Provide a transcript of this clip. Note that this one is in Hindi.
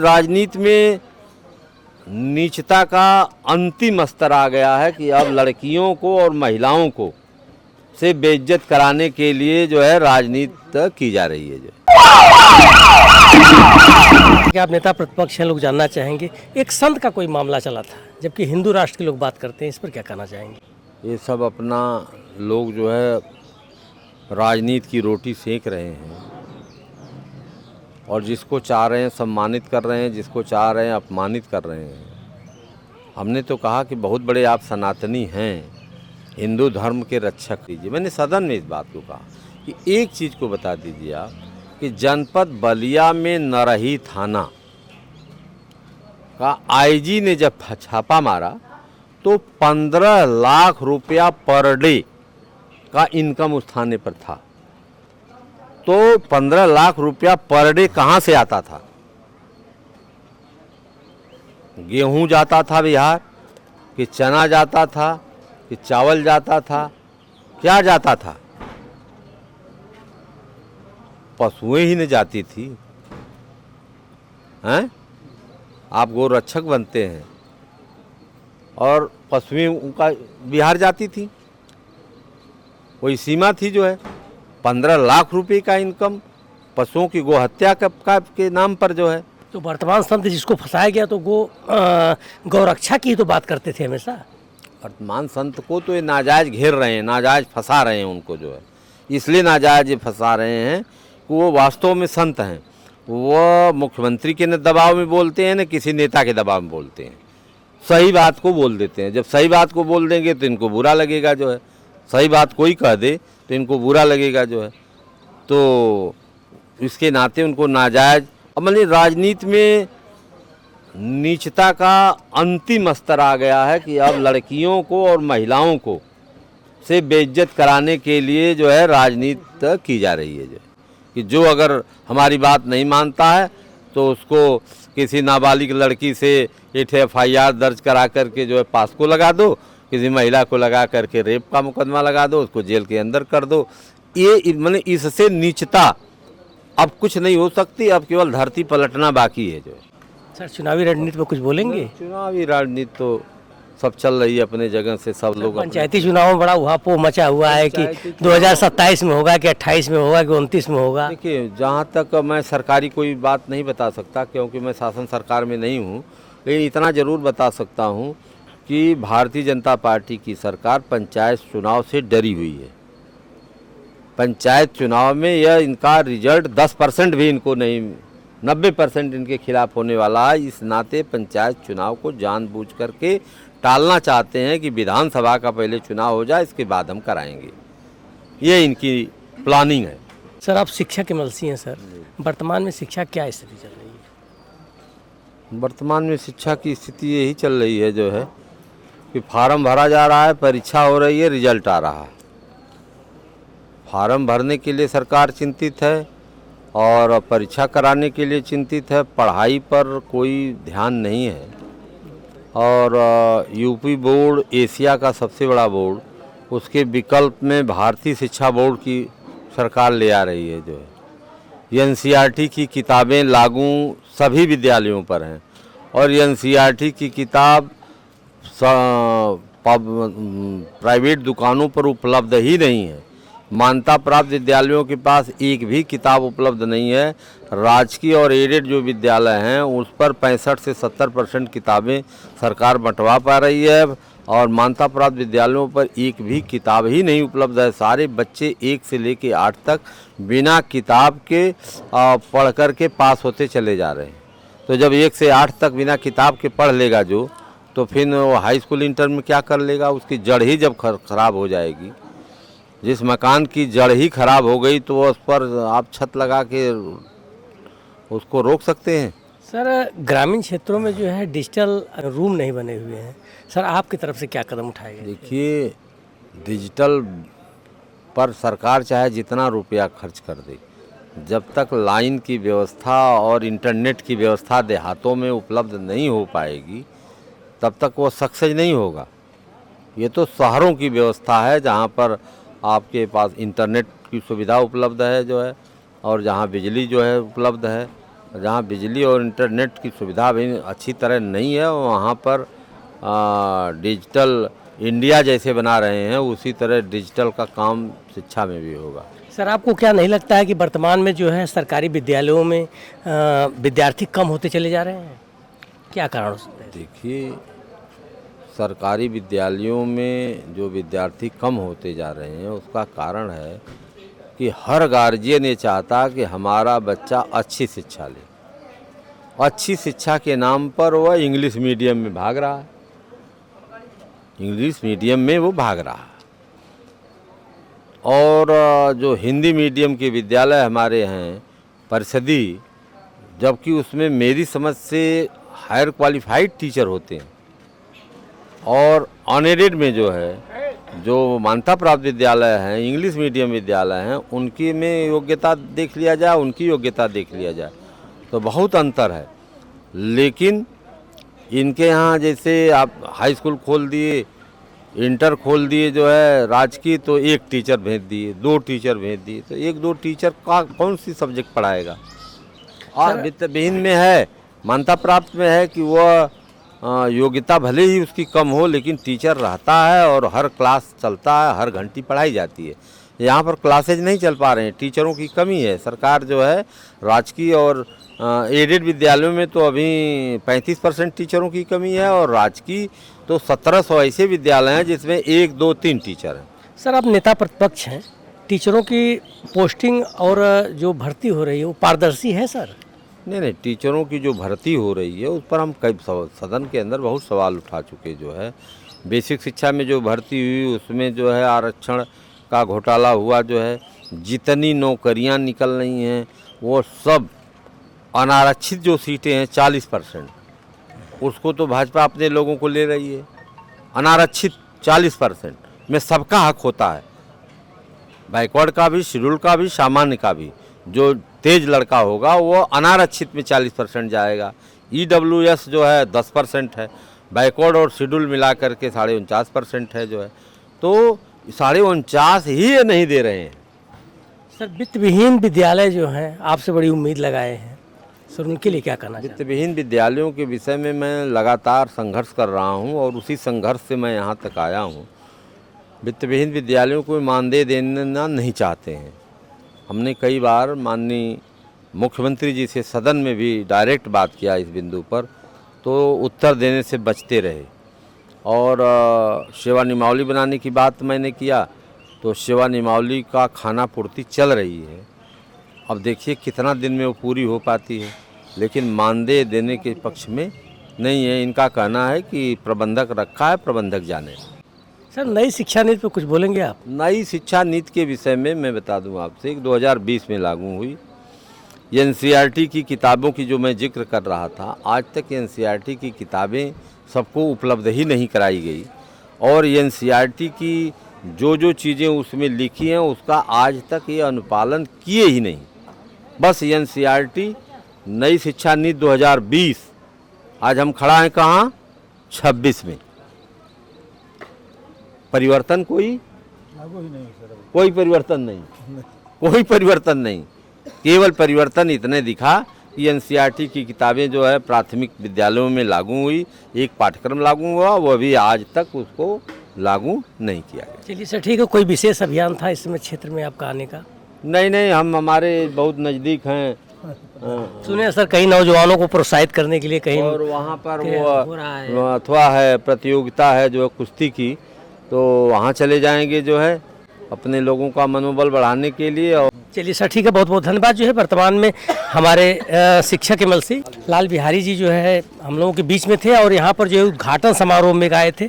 राजनीति में नीचता का अंतिम स्तर आ गया है कि अब लड़कियों को और महिलाओं को से बेइज्जत कराने के लिए जो है राजनीति की जा रही है। क्या आप नेता प्रतिपक्ष हैं, लोग जानना चाहेंगे, एक संत का कोई मामला चला था जबकि हिंदू राष्ट्र के लोग बात करते हैं, इस पर क्या कहना चाहेंगे? ये सब अपना लोग जो है राजनीति की रोटी सेक रहे हैं और जिसको चाह रहे हैं सम्मानित कर रहे हैं, जिसको चाह रहे हैं अपमानित कर रहे हैं। हमने तो कहा कि बहुत बड़े आप सनातनी हैं, हिंदू धर्म के रक्षक कीजिए। मैंने सदन में इस बात को कहा कि एक चीज़ को बता दीजिए आप कि जनपद बलिया में नरही थाना का आईजी ने जब छापा मारा तो 15 लाख रुपया पर डे का इनकम उस थाने पर था। तो 15 लाख रुपया पर डे कहाँ से आता था? गेहूं जाता था बिहार, कि चना जाता था, कि चावल जाता था, क्या जाता था? पशुएं ही न जाती थी। हैं? आप गोरक्षक बनते हैं और पशुएं उनका बिहार जाती थी। कोई सीमा थी जो है 15 लाख रुपए का इनकम पशुओं की गोहत्या के नाम पर जो है। तो वर्तमान संत जिसको फंसाया गया तो गौरक्षा की तो बात करते थे हमेशा। वर्तमान संत को तो ये नाजायज घेर रहे हैं, नाजायज फंसा रहे हैं उनको जो है। इसलिए नाजायज फंसा रहे हैं कि वो वास्तव में संत हैं। वो मुख्यमंत्री के न दबाव में बोलते हैं न किसी नेता के दबाव में बोलते हैं, सही बात को बोल देते हैं। जब सही बात को बोल देंगे तो इनको बुरा लगेगा जो है। सही बात कोई कह दे तो इनको बुरा लगेगा जो है। तो इसके नाते उनको नाजायज मतलब राजनीति में नीचता का अंतिम स्तर आ गया है कि अब लड़कियों को और महिलाओं को से बेइज्जत कराने के लिए जो है राजनीति की जा रही है। जो कि जो अगर हमारी बात नहीं मानता है तो उसको किसी नाबालिग लड़की से एक FIR दर्ज करा करके जो है पास को लगा दो, किसी महिला को लगा करके रेप का मुकदमा लगा दो, उसको जेल के अंदर कर दो। ये मतलब इससे नीचता अब कुछ नहीं हो सकती, अब केवल धरती पलटना बाकी है जो है। सर, चुनावी रणनीति पर कुछ बोलेंगे? चुनावी राजनीति तो सब चल रही है अपने जगह से। सब लोग पंचायती चुनाव में बड़ा उहापोह मचा हुआ है कि 2027 में होगा कि 28 में होगा कि 29 में होगा। देखिए, जहाँ तक मैं सरकारी कोई बात नहीं बता सकता क्योंकि मैं शासन सरकार में नहीं हूँ, लेकिन इतना ज़रूर बता सकता हूँ कि भारतीय जनता पार्टी की सरकार पंचायत चुनाव से डरी हुई है। पंचायत चुनाव में यह इनका रिजल्ट 10% भी इनको नहीं, 90% इनके खिलाफ होने वाला है। इस नाते पंचायत चुनाव को जानबूझ करके टालना चाहते हैं कि विधानसभा का पहले चुनाव हो जाए, इसके बाद हम कराएंगे। ये इनकी प्लानिंग है। सर, आप शिक्षा के मलसी हैं सर, वर्तमान में शिक्षा क्या स्थिति चल रही है? वर्तमान में शिक्षा की स्थिति यही चल रही है जो है कि फार्म भरा जा रहा है, परीक्षा हो रही है, रिजल्ट आ रहा है। फार्म भरने के लिए सरकार चिंतित है और परीक्षा कराने के लिए चिंतित है। पढ़ाई पर कोई ध्यान नहीं है। और यूपी बोर्ड एशिया का सबसे बड़ा बोर्ड, उसके विकल्प में भारतीय शिक्षा बोर्ड की सरकार ले आ रही है जो है। NCERT की किताबें लागू सभी विद्यालयों पर हैं और NCERT की किताब प्राइवेट दुकानों पर उपलब्ध ही नहीं है। मान्यता प्राप्त विद्यालयों के पास एक भी किताब उपलब्ध नहीं है। राजकीय और एडेड जो विद्यालय हैं उस पर 65 से 70% किताबें सरकार बंटवा पा रही है और मान्यता प्राप्त विद्यालयों पर एक भी किताब ही नहीं उपलब्ध है। सारे बच्चे 1 से लेकर 8 तक बिना किताब के पढ़ कर के पास होते चले जा रहे हैं। तो जब 1 से 8 तक बिना किताब के पढ़ लेगा जो, तो फिर वो हाई स्कूल इंटर में क्या कर लेगा? उसकी जड़ ही जब खराब हो जाएगी, जिस मकान की जड़ ही खराब हो गई तो उस पर आप छत लगा के उसको रोक सकते हैं? सर, ग्रामीण क्षेत्रों में जो है डिजिटल रूम नहीं बने हुए हैं। सर, आपकी तरफ से क्या कदम उठाए गए? देखिए, डिजिटल पर सरकार चाहे जितना रुपया खर्च कर दे, जब तक लाइन की व्यवस्था और इंटरनेट की व्यवस्था देहातों में उपलब्ध नहीं हो पाएगी तब तक वो सक्सेस नहीं होगा। ये तो शहरों की व्यवस्था है जहाँ पर आपके पास इंटरनेट की सुविधा उपलब्ध है जो है और जहाँ बिजली जो है उपलब्ध है। जहाँ बिजली और इंटरनेट की सुविधा भी अच्छी तरह नहीं है, वहाँ पर डिजिटल इंडिया जैसे बना रहे हैं उसी तरह डिजिटल का काम शिक्षा में भी होगा। सर, आपको क्या नहीं लगता है कि वर्तमान में जो है सरकारी विद्यालयों में विद्यार्थी कम होते चले जा रहे हैं? क्या कारण हो सकता है? देखिए, सरकारी विद्यालयों में जो विद्यार्थी कम होते जा रहे हैं उसका कारण है कि हर गार्जियन ये चाहता कि हमारा बच्चा अच्छी शिक्षा ले। अच्छी शिक्षा के नाम पर वह इंग्लिश मीडियम में भाग रहा है, इंग्लिश मीडियम में वो भाग रहा है। और जो हिंदी मीडियम के विद्यालय हमारे हैं परिषदी, जबकि उसमें मेरी समझ से हायर क्वालिफाइड टीचर होते हैं, और अनएडेड में जो है जो मान्यता प्राप्त विद्यालय हैं, इंग्लिश मीडियम विद्यालय हैं, उनकी में योग्यता देख लिया जाए, उनकी योग्यता देख लिया जाए तो बहुत अंतर है। लेकिन इनके यहाँ जैसे आप हाई स्कूल खोल दिए, इंटर खोल दिए जो है राजकीय, तो एक टीचर भेज दिए, 2 टीचर भेज दिए, तो 1-2 टीचर का कौन सी सब्जेक्ट पढ़ाएगा। और वित्तविहीन में है, मान्यता प्राप्त में है कि वह योग्यता भले ही उसकी कम हो लेकिन टीचर रहता है और हर क्लास चलता है, हर घंटी पढ़ाई जाती है। यहाँ पर क्लासेज नहीं चल पा रहे हैं, टीचरों की कमी है। सरकार जो है राजकीय और एडेड विद्यालयों में तो अभी 35% टीचरों की कमी है, और राजकीय तो 1700 ऐसे विद्यालय हैं जिसमें 1, 2, 3 टीचर हैं। सर, आप नेता प्रतिपक्ष हैं, टीचरों की पोस्टिंग और जो भर्ती हो रही है वो पारदर्शी है सर? नहीं, टीचरों की जो भर्ती हो रही है उस पर हम कई सदन के अंदर बहुत सवाल उठा चुके। जो है बेसिक शिक्षा में जो भर्ती हुई उसमें जो है आरक्षण का घोटाला हुआ, जो है जितनी नौकरियां निकल रही हैं वो सब अनारक्षित जो सीटें हैं 40%, उसको तो भाजपा अपने लोगों को ले रही है। अनारक्षित 40% में सबका हक होता है, बैकवर्ड का भी, शेड्यूल का भी, सामान्य का भी। जो तेज लड़का होगा वो अनारक्षित में 40% जाएगा। EWS जो है 10% है, बैकवर्ड और शेड्यूल मिला करके 49.5% है जो है, तो 49.5 ही ये नहीं दे रहे हैं। सर, वित्तविहीन विद्यालय जो हैं आपसे बड़ी उम्मीद लगाए हैं सर, उनके लिए क्या करना चाहिए? वित्तविहीन विद्यालयों के विषय में मैं लगातार संघर्ष कर रहा हूं और उसी संघर्ष से मैं यहाँ तक आया हूं। वित्तविहीन विद्यालयों को मानदेय देना नहीं चाहते हैं। हमने कई बार माननीय मुख्यमंत्री जी से सदन में भी डायरेक्ट बात किया इस बिंदु पर, तो उत्तर देने से बचते रहे। और सेवा नियमावली बनाने की बात मैंने किया तो सेवा नियमावली का खाना पूर्ति चल रही है। अब देखिए कितना दिन में वो पूरी हो पाती है, लेकिन मानदेय देने के पक्ष में नहीं है। इनका कहना है कि प्रबंधक रखा है, प्रबंधक जाने। सर, नई शिक्षा नीति पर कुछ बोलेंगे आप? नई शिक्षा नीति के विषय में मैं बता दूं आपसे कि 2020 में लागू हुई। NCERT की किताबों की जो मैं जिक्र कर रहा था, आज तक NCERT की किताबें सबको उपलब्ध ही नहीं कराई गई, और NCERT की जो चीज़ें उसमें लिखी हैं उसका आज तक ये अनुपालन किए ही नहीं। बस NCERT नई शिक्षा नीति 2020, आज हम खड़ा हैं कहाँ? 26 में। परिवर्तन कोई परिवर्तन नहीं, कोई परिवर्तन नहीं। केवल परिवर्तन इतने दिखा कि NCERT की किताबें जो है प्राथमिक विद्यालयों में लागू हुई, एक पाठ्यक्रम लागू हुआ, वह भी आज तक उसको लागू नहीं किया गया। चलिए सर, ठीक है। कोई विशेष अभियान था इसमें क्षेत्र में आपका आने का? नहीं, हम हमारे बहुत नज़दीक हैं। सुने सर, कई नौजवानों को प्रोत्साहित करने के लिए कहीं और वहाँ पर वो अथवा है, प्रतियोगिता है जो है कुश्ती की, तो वहाँ चले जाएंगे जो है अपने लोगों का मनोबल बढ़ाने के लिए। और चलिए सर, ठीक है, बहुत बहुत धन्यवाद। जो है वर्तमान में हमारे शिक्षक MLC लाल बिहारी जी जो है हम लोगों के बीच में थे और यहाँ पर जो है उद्घाटन समारोह में आए थे।